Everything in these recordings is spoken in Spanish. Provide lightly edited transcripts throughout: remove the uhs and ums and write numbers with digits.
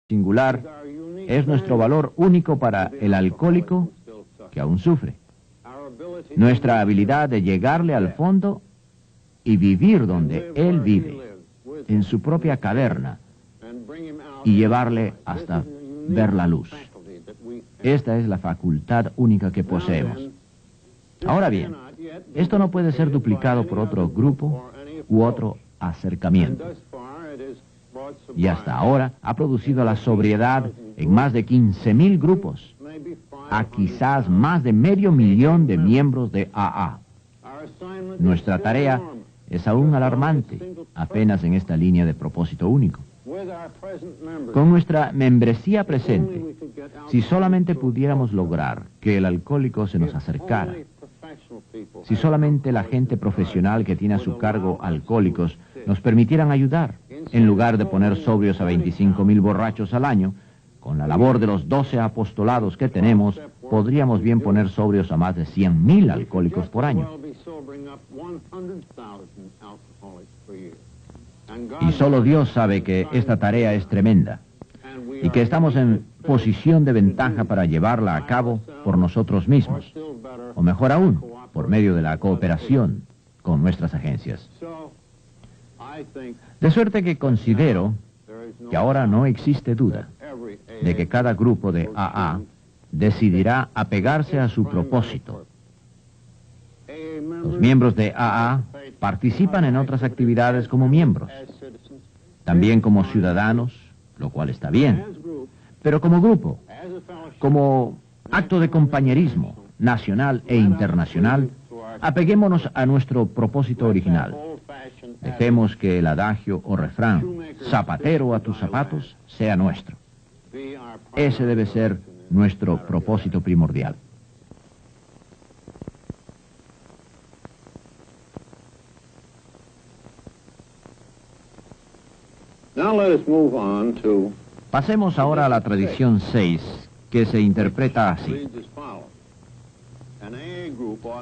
singular es nuestro valor único para el alcohólico que aún sufre. Nuestra habilidad de llegarle al fondo y vivir donde él vive, en su propia caverna, y llevarle hasta ver la luz. Esta es la facultad única que poseemos. Ahora bien, esto no puede ser duplicado por otro grupo u otro acercamiento. Y hasta ahora ha producido la sobriedad en más de 15.000 grupos, a quizás más de 500.000 de miembros de AA. Nuestra tarea es aún alarmante, apenas en esta línea de propósito único. Con nuestra membresía presente, si solamente pudiéramos lograr que el alcohólico se nos acercara, si solamente la gente profesional que tiene a su cargo alcohólicos nos permitieran ayudar, en lugar de poner sobrios a 25.000 borrachos al año, con la labor de los 12 apostolados que tenemos, podríamos bien poner sobrios a más de 100.000 alcohólicos por año. Y solo Dios sabe que esta tarea es tremenda y que estamos en posición de ventaja para llevarla a cabo por nosotros mismos, o mejor aún, por medio de la cooperación con nuestras agencias. De suerte que considero que ahora no existe duda de que cada grupo de AA decidirá apegarse a su propósito. Los miembros de AA participan en otras actividades como miembros, también como ciudadanos, lo cual está bien, pero como grupo, como acto de compañerismo nacional e internacional, apeguémonos a nuestro propósito original. Dejemos que el adagio o refrán, zapatero a tus zapatos, sea nuestro. Ese debe ser nuestro propósito primordial. Pasemos ahora a la tradición 6, que se interpreta así.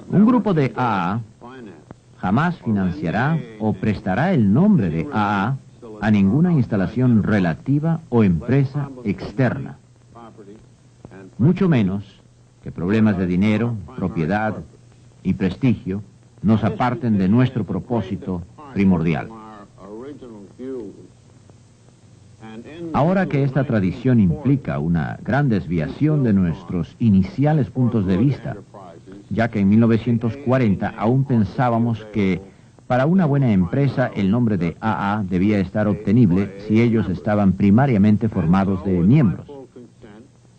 Un grupo de AA jamás financiará o prestará el nombre de AA a ninguna instalación relativa o empresa externa. Mucho menos que problemas de dinero, propiedad y prestigio nos aparten de nuestro propósito primordial. Ahora que esta tradición implica una gran desviación de nuestros iniciales puntos de vista, ya que en 1940 aún pensábamos que para una buena empresa el nombre de AA debía estar obtenible si ellos estaban primariamente formados de miembros.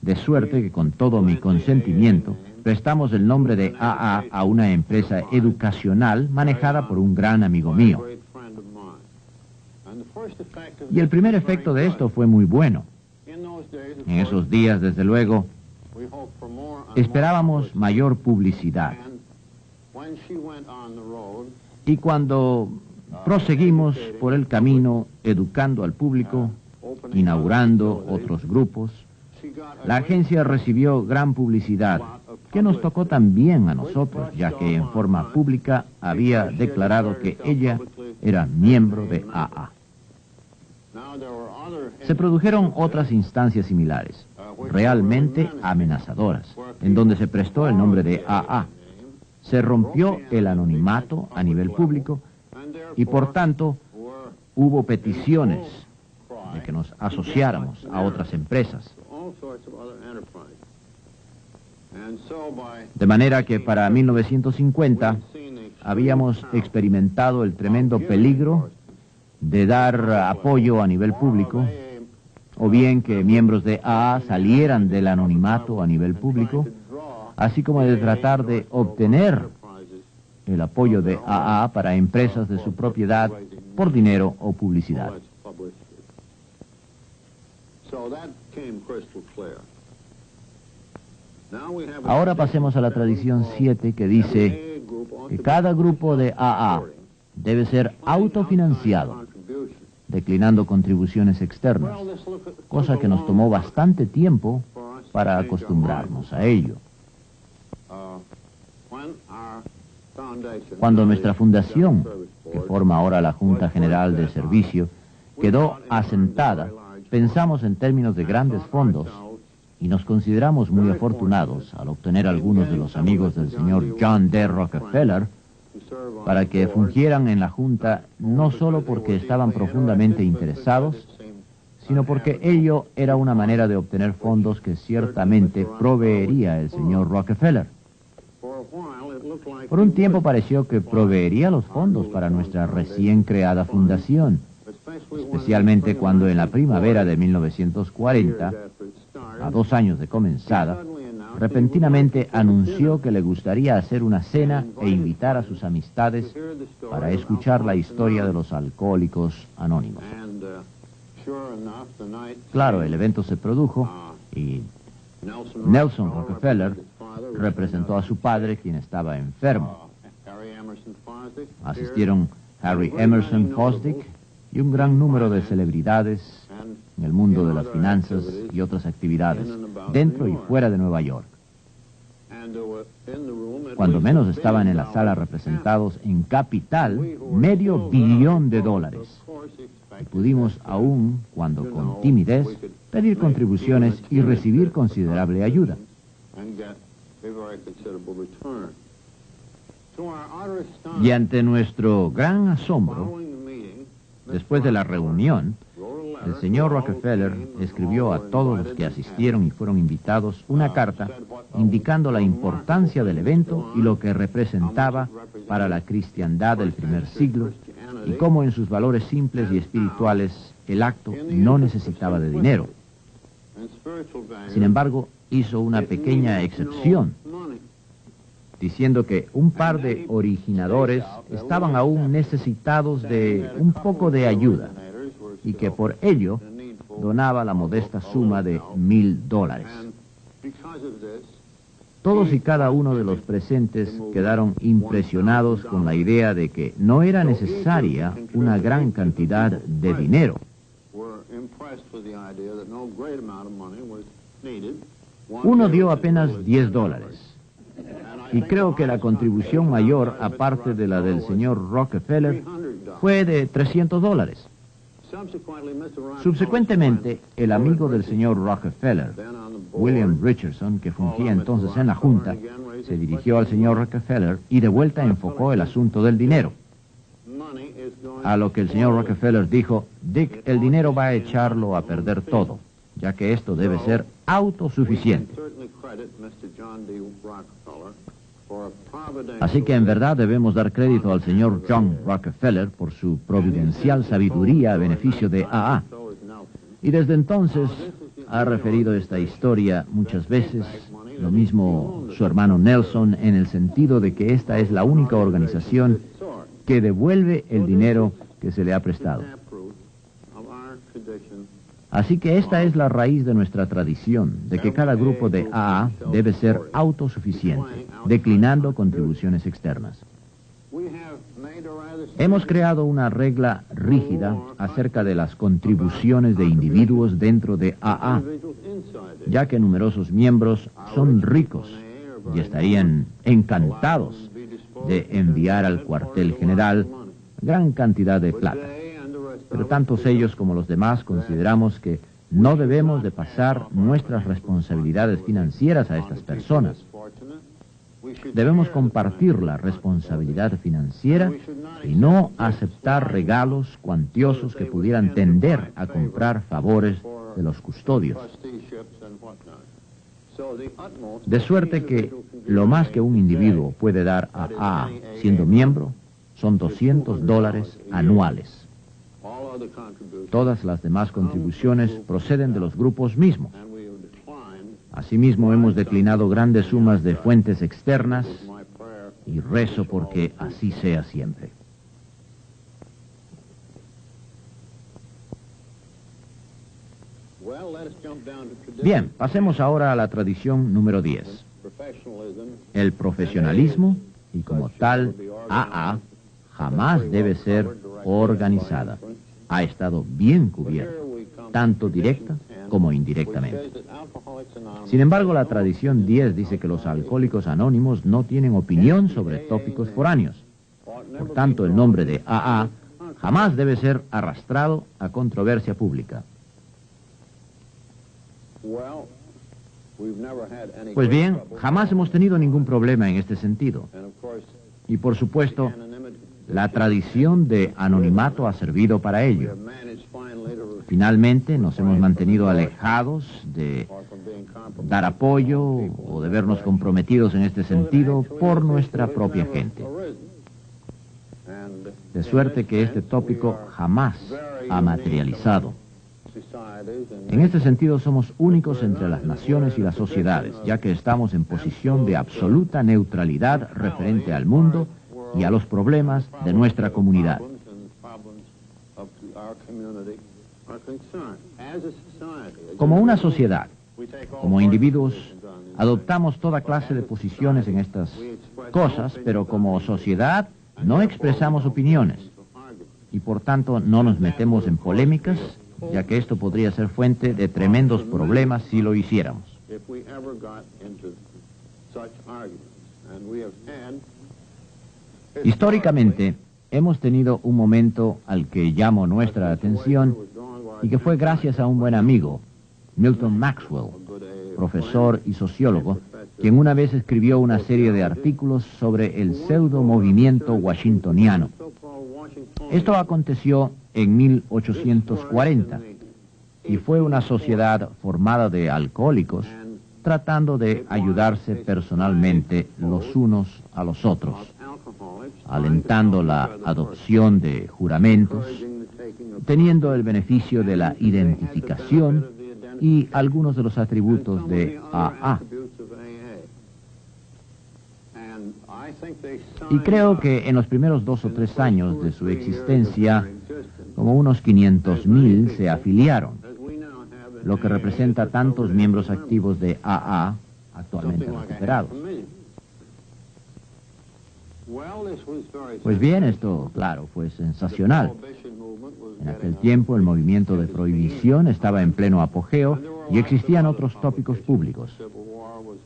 De suerte que con todo mi consentimiento prestamos el nombre de AA a una empresa educacional manejada por un gran amigo mío. Y el primer efecto de esto fue muy bueno. En esos días, desde luego, esperábamos mayor publicidad. Y cuando proseguimos por el camino educando al público, inaugurando otros grupos, la agencia recibió gran publicidad, que nos tocó también a nosotros, ya que en forma pública había declarado que ella era miembro de AA. Se produjeron otras instancias similares, realmente amenazadoras, en donde se prestó el nombre de AA. Se rompió el anonimato a nivel público y por tanto hubo peticiones de que nos asociáramos a otras empresas. De manera que para 1950 habíamos experimentado el tremendo peligro de dar apoyo a nivel público, o bien que miembros de AA salieran del anonimato a nivel público, así como de tratar de obtener el apoyo de AA para empresas de su propiedad por dinero o publicidad. Ahora pasemos a la tradición 7, que dice que cada grupo de AA debe ser autofinanciado, declinando contribuciones externas, cosa que nos tomó bastante tiempo para acostumbrarnos a ello. Cuando nuestra fundación, que forma ahora la Junta General de Servicio, quedó asentada, pensamos en términos de grandes fondos y nos consideramos muy afortunados al obtener algunos de los amigos del señor John D. Rockefeller para que fungieran en la Junta, no solo porque estaban profundamente interesados, sino porque ello era una manera de obtener fondos que ciertamente proveería el señor Rockefeller. Por un tiempo pareció que proveería los fondos para nuestra recién creada fundación, especialmente cuando en la primavera de 1940, a 2 años de comenzada, repentinamente anunció que le gustaría hacer una cena e invitar a sus amistades para escuchar la historia de los alcohólicos anónimos. Claro, el evento se produjo y Nelson Rockefeller representó a su padre, quien estaba enfermo. Asistieron Harry Emerson Fosdick y un gran número de celebridades en el mundo de las finanzas y otras actividades, dentro y fuera de Nueva York. Cuando menos estaban en la sala representados en capital $500 millones. Y pudimos aún, cuando con timidez, pedir contribuciones y recibir considerable ayuda. Y ante nuestro gran asombro, después de la reunión, el señor Rockefeller escribió a todos los que asistieron y fueron invitados una carta indicando la importancia del evento y lo que representaba para la cristiandad del primer siglo y cómo en sus valores simples y espirituales el acto no necesitaba de dinero. Sin embargo, hizo una pequeña excepción, diciendo que un par de originadores estaban aún necesitados de un poco de ayuda y que por ello donaba la modesta suma de $1,000. Todos y cada uno de los presentes quedaron impresionados con la idea de que no era necesaria una gran cantidad de dinero. Uno dio apenas $10. Y creo que la contribución mayor, aparte de la del señor Rockefeller, fue de $300. Subsecuentemente, el amigo del señor Rockefeller, William Richardson, que fungía entonces en la Junta, se dirigió al señor Rockefeller y de vuelta enfocó el asunto del dinero. A lo que el señor Rockefeller dijo: Dick, el dinero va a echarlo a perder todo, ya que esto debe ser autosuficiente. Así que en verdad debemos dar crédito al señor John Rockefeller por su providencial sabiduría a beneficio de AA. Y desde entonces ha referido esta historia muchas veces, lo mismo su hermano Nelson, en el sentido de que esta es la única organización que devuelve el dinero que se le ha prestado. Así que esta es la raíz de nuestra tradición, de que cada grupo de AA debe ser autosuficiente, declinando contribuciones externas. Hemos creado una regla rígida acerca de las contribuciones de individuos dentro de AA, ya que numerosos miembros son ricos y estarían encantados de enviar al cuartel general gran cantidad de plata. Pero tantos ellos como los demás consideramos que no debemos de pasar nuestras responsabilidades financieras a estas personas. Debemos compartir la responsabilidad financiera y no aceptar regalos cuantiosos que pudieran tender a comprar favores de los custodios. De suerte que lo más que un individuo puede dar a AA siendo miembro son $200 anuales. Todas las demás contribuciones proceden de los grupos mismos. Asimismo, hemos declinado grandes sumas de fuentes externas y rezo porque así sea siempre. Bien, pasemos ahora a la tradición número 10. El profesionalismo y como tal, AA jamás debe ser organizada. Ha estado bien cubierta, tanto directa como indirectamente. Sin embargo, la tradición 10 dice que los alcohólicos anónimos no tienen opinión sobre tópicos foráneos. Por tanto, el nombre de AA jamás debe ser arrastrado a controversia pública. Pues bien, jamás hemos tenido ningún problema en este sentido. Y por supuesto, la tradición de anonimato ha servido para ello. Finalmente, nos hemos mantenido alejados de dar apoyo o de vernos comprometidos en este sentido por nuestra propia gente. De suerte que este tópico jamás ha materializado. En este sentido somos únicos entre las naciones y las sociedades, ya que estamos en posición de absoluta neutralidad referente al mundo y a los problemas de nuestra comunidad. Como una sociedad, como individuos, adoptamos toda clase de posiciones en estas cosas, pero como sociedad no expresamos opiniones y por tanto no nos metemos en polémicas, ya que esto podría ser fuente de tremendos problemas si lo hiciéramos. Históricamente, hemos tenido un momento al que llamo nuestra atención y que fue gracias a un buen amigo, Milton Maxwell, profesor y sociólogo, quien una vez escribió una serie de artículos sobre el pseudo-movimiento washingtoniano. Esto aconteció en 1840 y fue una sociedad formada de alcohólicos tratando de ayudarse personalmente los unos a los otros, alentando la adopción de juramentos, teniendo el beneficio de la identificación y algunos de los atributos de AA. Y creo que en los primeros 2 o 3 años de su existencia, como unos 500,000 se afiliaron, lo que representa tantos miembros activos de AA actualmente recuperados. Pues bien, esto, claro, fue sensacional. En aquel tiempo el movimiento de prohibición estaba en pleno apogeo y existían otros tópicos públicos.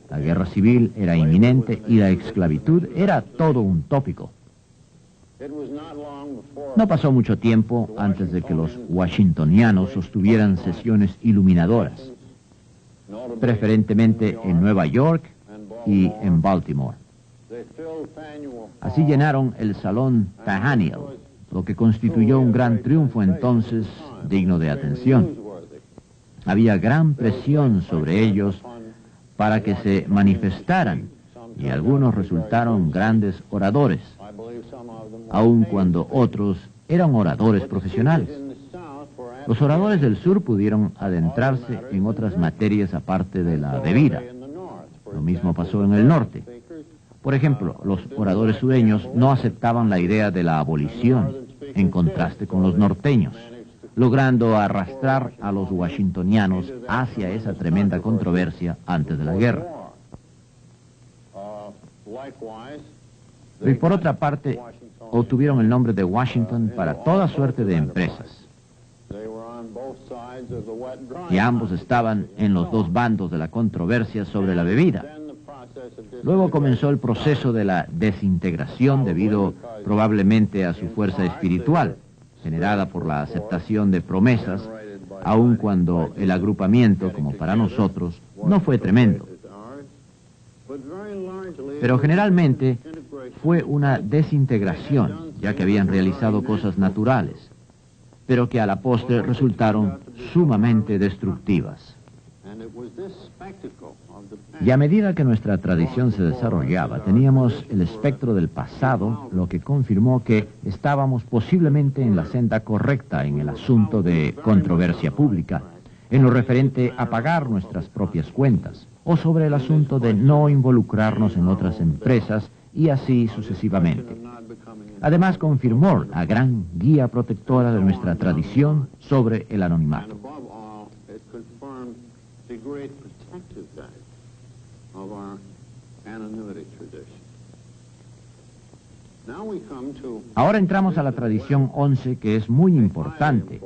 La guerra civil era inminente y la esclavitud era todo un tópico. No pasó mucho tiempo antes de que los washingtonianos sostuvieran sesiones iluminadoras, preferentemente en Nueva York y en Baltimore. Así llenaron el Salón Tahaniel, lo que constituyó un gran triunfo entonces digno de atención. Había gran presión sobre ellos para que se manifestaran, y algunos resultaron grandes oradores, aun cuando otros eran oradores profesionales. Los oradores del sur pudieron adentrarse en otras materias aparte de la bebida. Lo mismo pasó en el norte. Por ejemplo, los oradores sureños no aceptaban la idea de la abolición, en contraste con los norteños, logrando arrastrar a los washingtonianos hacia esa tremenda controversia antes de la guerra. Y por otra parte, obtuvieron el nombre de Washington para toda suerte de empresas. Y ambos estaban en los dos bandos de la controversia sobre la bebida. Luego comenzó el proceso de la desintegración debido probablemente a su fuerza espiritual, generada por la aceptación de promesas, aun cuando el agrupamiento, como para nosotros, no fue tremendo. Pero generalmente fue una desintegración, ya que habían realizado cosas naturales, pero que a la postre resultaron sumamente destructivas. Y a medida que nuestra tradición se desarrollaba, teníamos el espectro del pasado, lo que confirmó que estábamos posiblemente en la senda correcta en el asunto de controversia pública, en lo referente a pagar nuestras propias cuentas, o sobre el asunto de no involucrarnos en otras empresas, y así sucesivamente. Además, confirmó la gran guía protectora de nuestra tradición sobre el anonimato. Ahora entramos a la tradición 11, que es muy importante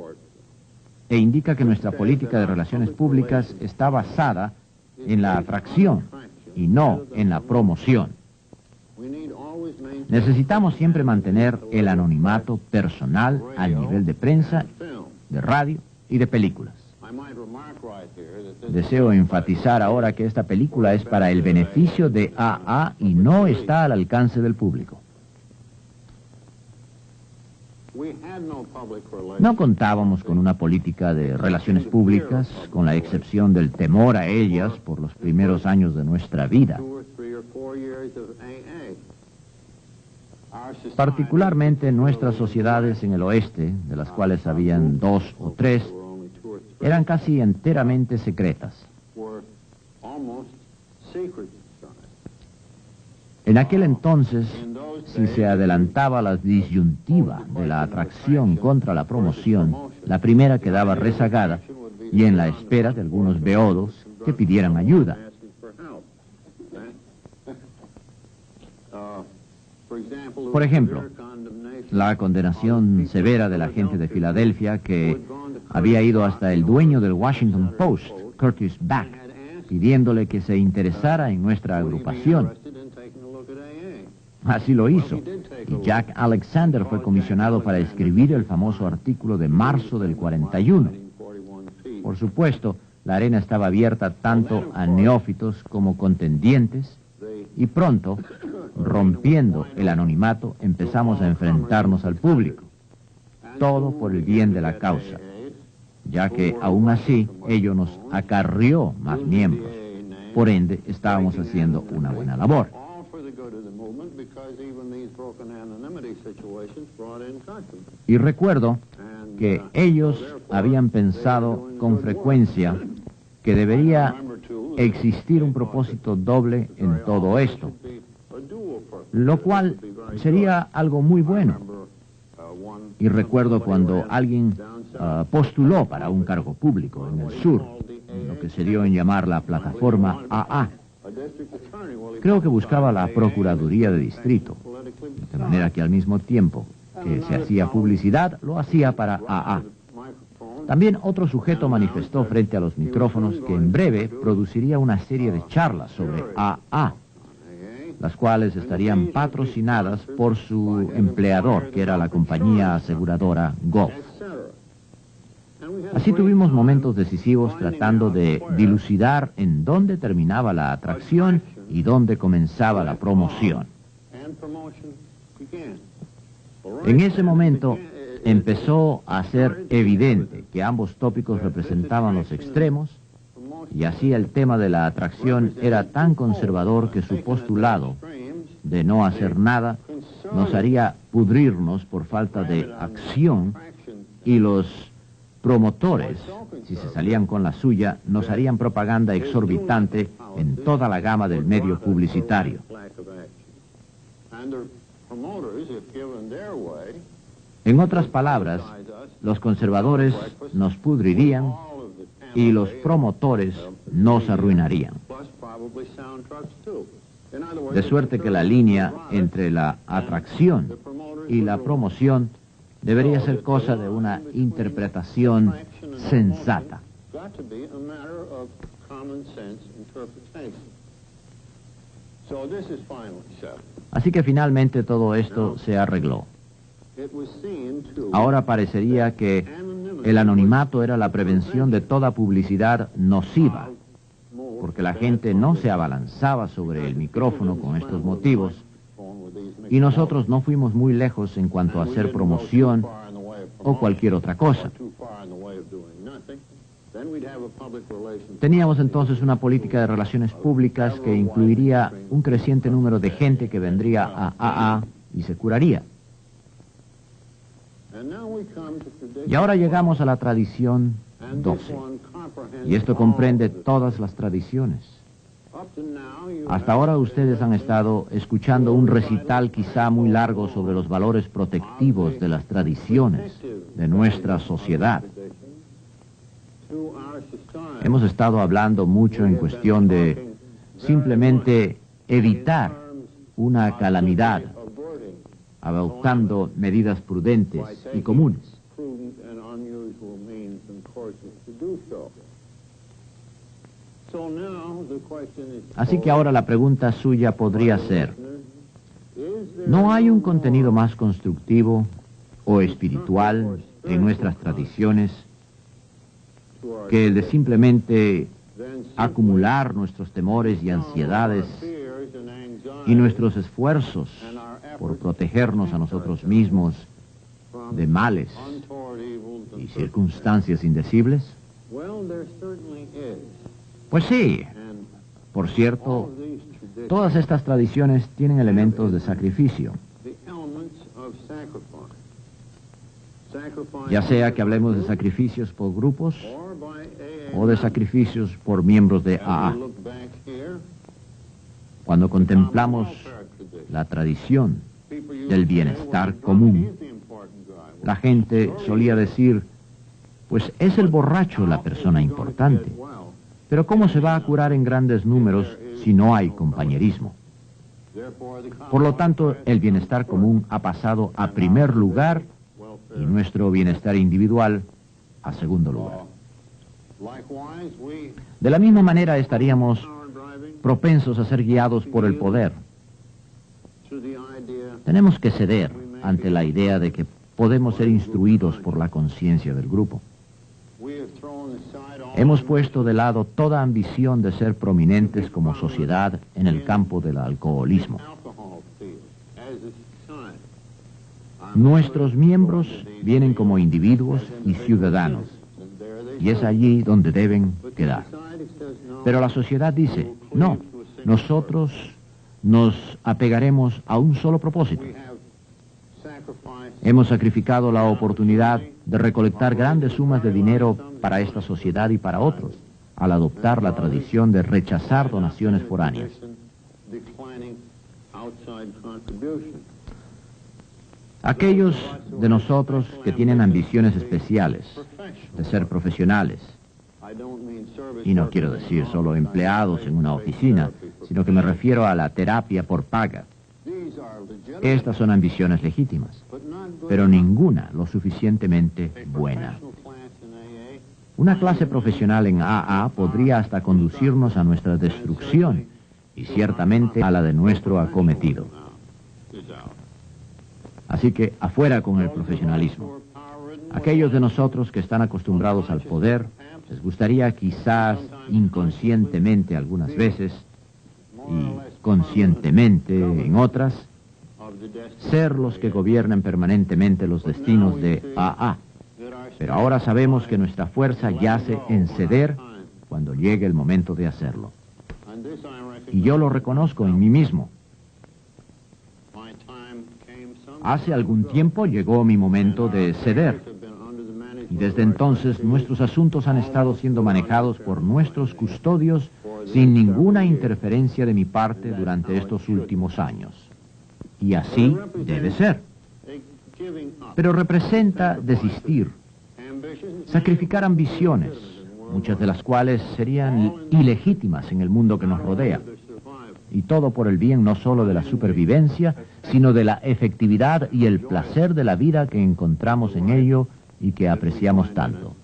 e indica que nuestra política de relaciones públicas está basada en la atracción y no en la promoción. Necesitamos siempre mantener el anonimato personal al nivel de prensa, de radio y de películas. Deseo enfatizar ahora que esta película es para el beneficio de AA y no está al alcance del público. No contábamos con una política de relaciones públicas, con la excepción del temor a ellas por los primeros años de nuestra vida. Particularmente nuestras sociedades en el oeste, de las cuales habían 2 o 3, eran casi enteramente secretas. En aquel entonces, si se adelantaba la disyuntiva de la atracción contra la promoción, la primera quedaba rezagada y en la espera de algunos beodos que pidieran ayuda. Por ejemplo, la condenación severa de la gente de Filadelfia que había ido hasta el dueño del Washington Post, Curtis Back, pidiéndole que se interesara en nuestra agrupación. Así lo hizo, y Jack Alexander fue comisionado para escribir el famoso artículo de marzo del 41. Por supuesto, la arena estaba abierta tanto a neófitos como contendientes, y pronto, rompiendo el anonimato, empezamos a enfrentarnos al público. Todo por el bien de la causa, ya que aún así ello nos acarrió más miembros. Por ende, estábamos haciendo una buena labor. Y recuerdo que ellos habían pensado con frecuencia que debería existir un propósito doble en todo esto, lo cual sería algo muy bueno. Y recuerdo cuando alguien postuló para un cargo público en el sur, lo que se dio en llamar la plataforma AA. Creo que buscaba la Procuraduría de Distrito, de manera que al mismo tiempo que se hacía publicidad, lo hacía para AA. También otro sujeto manifestó frente a los micrófonos que en breve produciría una serie de charlas sobre AA, las cuales estarían patrocinadas por su empleador, que era la compañía aseguradora Gulf. Así tuvimos momentos decisivos tratando de dilucidar en dónde terminaba la atracción y dónde comenzaba la promoción. En ese momento empezó a ser evidente que ambos tópicos representaban los extremos, y así el tema de la atracción era tan conservador que su postulado de no hacer nada nos haría pudrirnos por falta de acción, y los promotores, si se salían con la suya, nos harían propaganda exorbitante en toda la gama del medio publicitario. En otras palabras, los conservadores nos pudrirían y los promotores nos arruinarían. De suerte que la línea entre la atracción y la promoción debería ser cosa de una interpretación sensata. Así que finalmente todo esto se arregló. Ahora parecería que el anonimato era la prevención de toda publicidad nociva, porque la gente no se abalanzaba sobre el micrófono con estos motivos, y nosotros no fuimos muy lejos en cuanto a hacer promoción o cualquier otra cosa. Teníamos entonces una política de relaciones públicas que incluiría un creciente número de gente que vendría a AA y se curaría. Y ahora llegamos a la tradición 12, y esto comprende todas las tradiciones. Hasta ahora ustedes han estado escuchando un recital quizá muy largo sobre los valores protectivos de las tradiciones de nuestra sociedad. Hemos estado hablando mucho en cuestión de simplemente evitar una calamidad, adoptando medidas prudentes y comunes. Así que ahora la pregunta suya podría ser, ¿no hay un contenido más constructivo o espiritual en nuestras tradiciones que el de simplemente acumular nuestros temores y ansiedades y nuestros esfuerzos por protegernos a nosotros mismos de males y circunstancias indecibles? Pues sí. Por cierto, todas estas tradiciones tienen elementos de sacrificio. Ya sea que hablemos de sacrificios por grupos o de sacrificios por miembros de AA. Cuando contemplamos la tradición del bienestar común, la gente solía decir, pues es el borracho la persona importante. Pero ¿cómo se va a curar en grandes números si no hay compañerismo? Por lo tanto, el bienestar común ha pasado a primer lugar y nuestro bienestar individual a segundo lugar. De la misma manera estaríamos propensos a ser guiados por el poder. Tenemos que ceder ante la idea de que podemos ser instruidos por la conciencia del grupo. Hemos puesto de lado toda ambición de ser prominentes como sociedad en el campo del alcoholismo. Nuestros miembros vienen como individuos y ciudadanos, y es allí donde deben quedar. Pero la sociedad dice, no, nosotros nos apegaremos a un solo propósito. Hemos sacrificado la oportunidad de recolectar grandes sumas de dinero para esta sociedad y para otros, al adoptar la tradición de rechazar donaciones foráneas. Aquellos de nosotros que tienen ambiciones especiales, de ser profesionales, y no quiero decir solo empleados en una oficina, sino que me refiero a la terapia por paga. Estas son ambiciones legítimas, pero ninguna lo suficientemente buena. Una clase profesional en AA podría hasta conducirnos a nuestra destrucción y ciertamente a la de nuestro acometido. Así que afuera con el profesionalismo. Aquellos de nosotros que están acostumbrados al poder, les gustaría quizás inconscientemente algunas veces y conscientemente en otras, ser los que gobiernen permanentemente los destinos de AA. Pero ahora sabemos que nuestra fuerza yace en ceder cuando llegue el momento de hacerlo. Y yo lo reconozco en mí mismo. Hace algún tiempo llegó mi momento de ceder. Y desde entonces nuestros asuntos han estado siendo manejados por nuestros custodios sin ninguna interferencia de mi parte durante estos últimos años. Y así debe ser. Pero representa desistir, sacrificar ambiciones, muchas de las cuales serían ilegítimas en el mundo que nos rodea. Y todo por el bien no solo de la supervivencia, sino de la efectividad y el placer de la vida que encontramos en ello y que apreciamos tanto.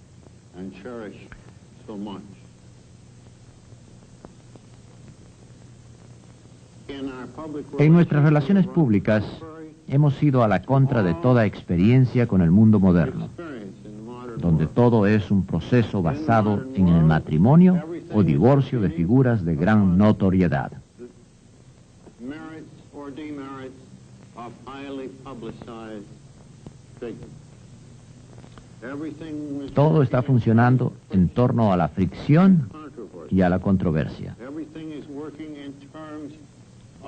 En nuestras relaciones públicas hemos ido a la contra de toda experiencia con el mundo moderno, donde todo es un proceso basado en el matrimonio o divorcio de figuras de gran notoriedad. Todo está funcionando en torno a la fricción y a la controversia.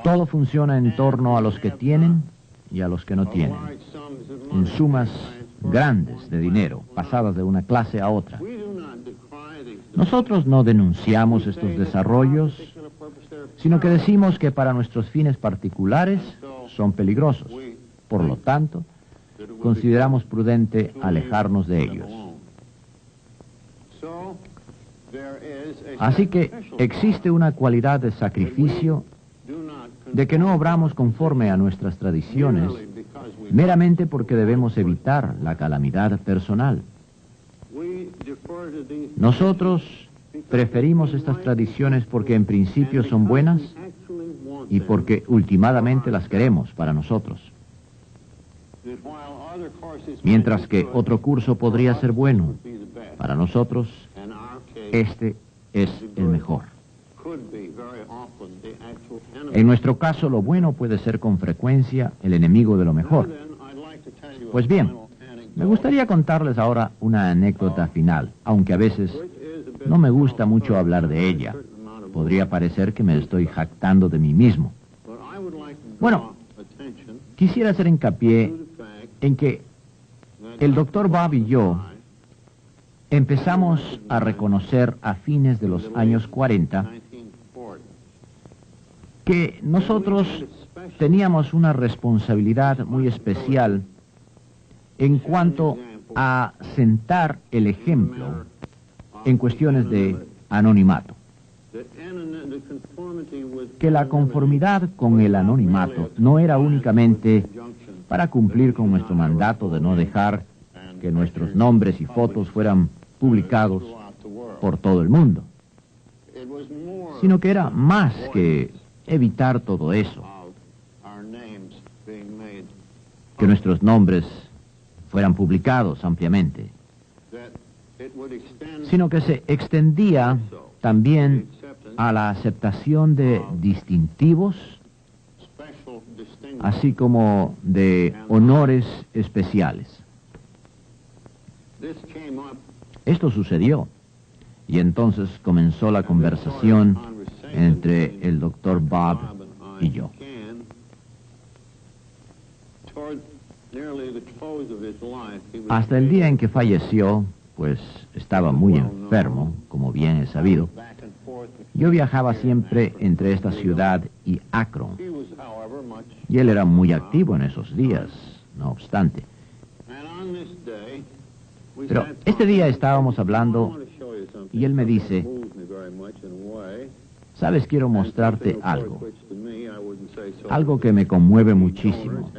Todo funciona en torno a los que tienen y a los que no tienen, en sumas grandes de dinero, pasadas de una clase a otra. Nosotros no denunciamos estos desarrollos, sino que decimos que para nuestros fines particulares son peligrosos. Por lo tanto, consideramos prudente alejarnos de ellos. Así que existe una cualidad de sacrificio, de que no obramos conforme a nuestras tradiciones, meramente porque debemos evitar la calamidad personal. Nosotros preferimos estas tradiciones porque en principio son buenas y porque últimamente las queremos para nosotros. Mientras que otro curso podría ser bueno para nosotros, este es el mejor. En nuestro caso, lo bueno puede ser con frecuencia el enemigo de lo mejor. Pues bien, me gustaría contarles ahora una anécdota final, aunque a veces no me gusta mucho hablar de ella. Podría parecer que me estoy jactando de mí mismo. Bueno, quisiera hacer hincapié en que el Dr. Bob y yo empezamos a reconocer a fines de los años 40 que nosotros teníamos una responsabilidad muy especial en cuanto a sentar el ejemplo en cuestiones de anonimato. Que la conformidad con el anonimato no era únicamente para cumplir con nuestro mandato de no dejar que nuestros nombres y fotos fueran publicados por todo el mundo, sino que era más que evitar todo eso, que nuestros nombres fueran publicados ampliamente, sino que se extendía también a la aceptación de distintivos, así como de honores especiales. Esto sucedió, y entonces comenzó la conversación entre el Dr. Bob y yo. Hasta el día en que falleció, pues estaba muy enfermo, como bien es sabido. Yo viajaba siempre entre esta ciudad y Akron, y él era muy activo en esos días, no obstante. Pero este día estábamos hablando y él me dice, ¿sabes? Quiero mostrarte algo que me conmueve muchísimo,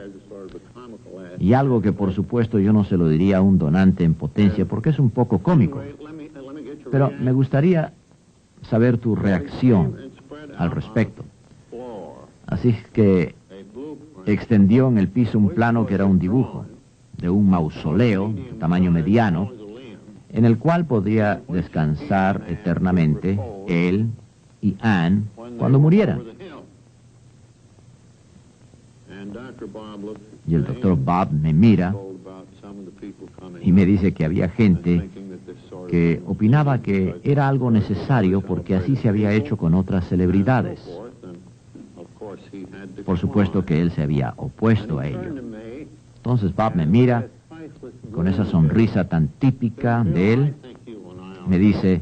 y algo que por supuesto yo no se lo diría a un donante en potencia porque es un poco cómico, pero me gustaría saber tu reacción al respecto. Así que extendió en el piso un plano que era un dibujo de un mausoleo de tamaño mediano, en el cual podría descansar eternamente él y Anne cuando murieran. Y el Dr. Bob me mira y me dice que había gente que opinaba que era algo necesario porque así se había hecho con otras celebridades. Por supuesto que él se había opuesto a ello. Entonces Bob me mira con esa sonrisa tan típica de él. Me dice,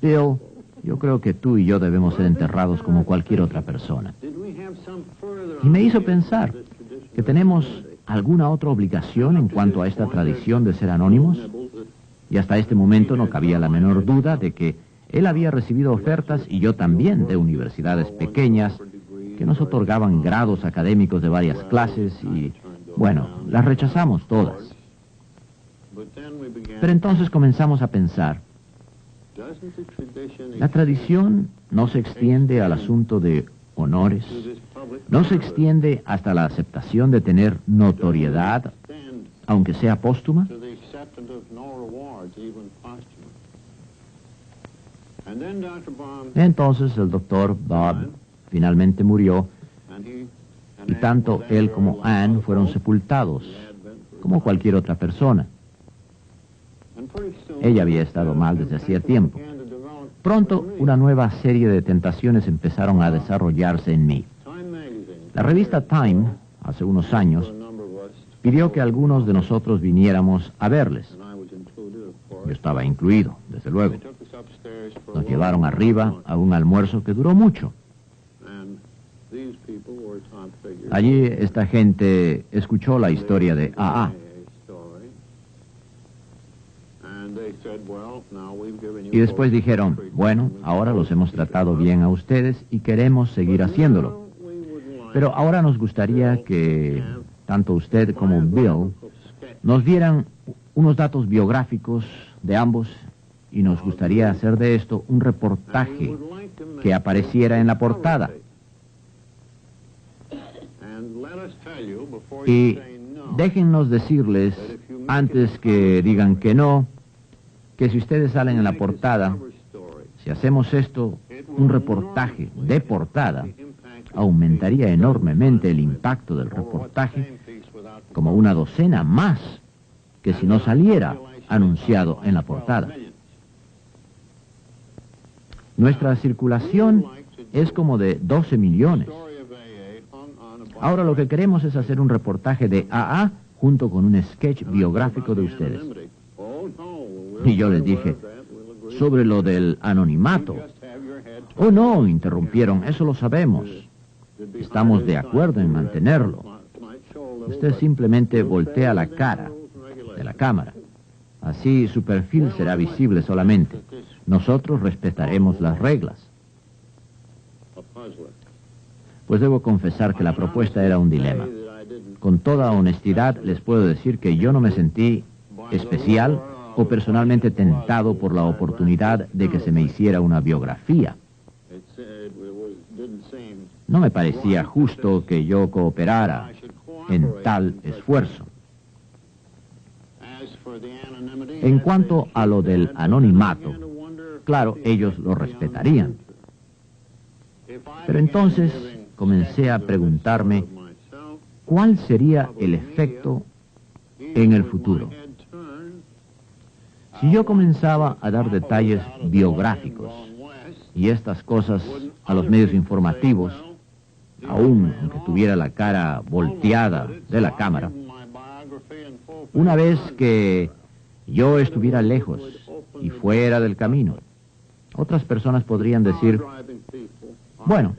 Bill, yo creo que tú y yo debemos ser enterrados como cualquier otra persona. Y me hizo pensar que tenemos alguna otra obligación en cuanto a esta tradición de ser anónimos. Y hasta este momento no cabía la menor duda de que él había recibido ofertas, y yo también, de universidades pequeñas que nos otorgaban grados académicos de varias clases y, bueno, las rechazamos todas. Pero entonces comenzamos a pensar, ¿la tradición no se extiende al asunto de honores? ¿No se extiende hasta la aceptación de tener notoriedad, aunque sea póstuma? Entonces el Dr. Bob finalmente murió, y tanto él como Anne fueron sepultados, como cualquier otra persona. Ella había estado mal desde hacía tiempo. Pronto, una nueva serie de tentaciones empezaron a desarrollarse en mí. La revista Time, hace unos años, pidió que algunos de nosotros viniéramos a verles. Yo estaba incluido, desde luego. Nos llevaron arriba a un almuerzo que duró mucho. Allí esta gente escuchó la historia de A.A. Y después dijeron, bueno, ahora los hemos tratado bien a ustedes y queremos seguir haciéndolo. Pero ahora nos gustaría que tanto usted como Bill nos dieran unos datos biográficos de ambos, y nos gustaría hacer de esto un reportaje que apareciera en la portada. Y déjennos decirles, antes que digan que no, que si ustedes salen en la portada, Si hacemos esto, un reportaje de portada, aumentaría enormemente el impacto del reportaje, como una docena más que si no saliera anunciado en la portada. Nuestra circulación es como de 12 millones. Ahora lo que queremos es hacer un reportaje de AA junto con un sketch biográfico de ustedes. Y yo les dije, sobre lo del anonimato. Oh, no, interrumpieron, eso lo sabemos. Estamos de acuerdo en mantenerlo. Usted simplemente voltea la cara de la cámara. Así su perfil será visible solamente. Nosotros respetaremos las reglas. Pues debo confesar que la propuesta era un dilema. Con toda honestidad les puedo decir que yo no me sentí especial o personalmente tentado por la oportunidad de que se me hiciera una biografía. No me parecía justo que yo cooperara en tal esfuerzo. En cuanto a lo del anonimato, claro, ellos lo respetarían. Pero entonces comencé a preguntarme cuál sería el efecto en el futuro. Si yo comenzaba a dar detalles biográficos y estas cosas a los medios informativos, aún aunque tuviera la cara volteada de la cámara, una vez que yo estuviera lejos y fuera del camino, otras personas podrían decir, bueno,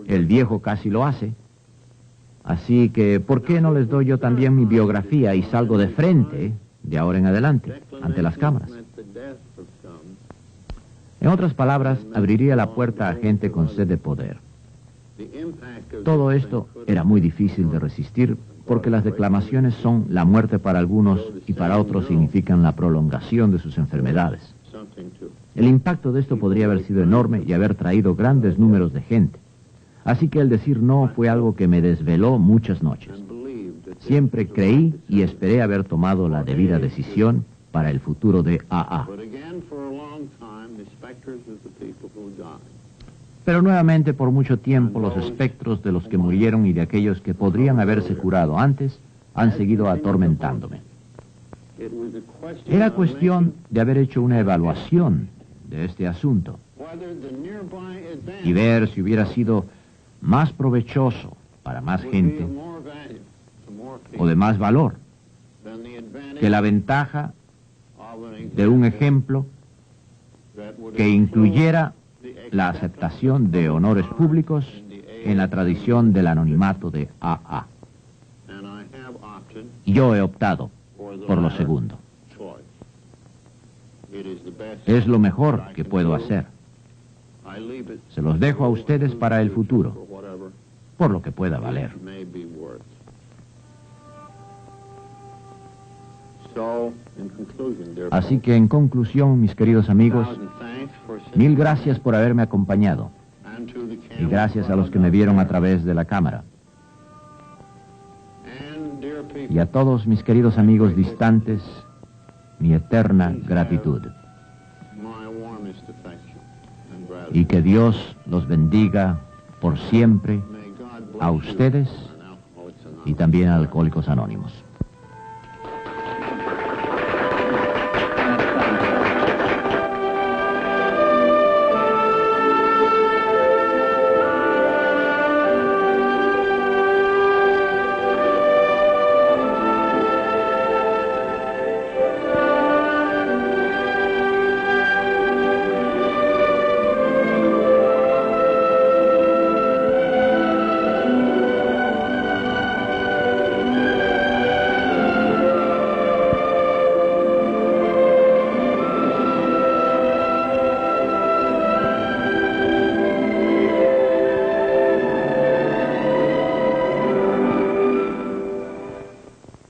el viejo casi lo hace, así que ¿por qué no les doy yo también mi biografía y salgo de frente de ahora en adelante ante las cámaras? En otras palabras, abriría la puerta a gente con sed de poder. Todo esto era muy difícil de resistir porque las declamaciones son la muerte para algunos y para otros significan la prolongación de sus enfermedades. El impacto de esto podría haber sido enorme y haber traído grandes números de gente. Así que el decir no fue algo que me desveló muchas noches. Siempre creí y esperé haber tomado la debida decisión para el futuro de AA. Pero nuevamente por mucho tiempo los espectros de los que murieron y de aquellos que podrían haberse curado antes han seguido atormentándome. Era cuestión de haber hecho una evaluación de este asunto y ver si hubiera sido más provechoso para más gente o de más valor que la ventaja de un ejemplo que incluyera la aceptación de honores públicos en la tradición del anonimato de AA. Y yo he optado por lo segundo. Es lo mejor que puedo hacer. Se los dejo a ustedes para el futuro, por lo que pueda valer. Así que en conclusión, mis queridos amigos, mil gracias por haberme acompañado y gracias a los que me vieron a través de la cámara. Y a todos mis queridos amigos distantes, mi eterna gratitud. Y que Dios los bendiga por siempre a ustedes y también a Alcohólicos Anónimos.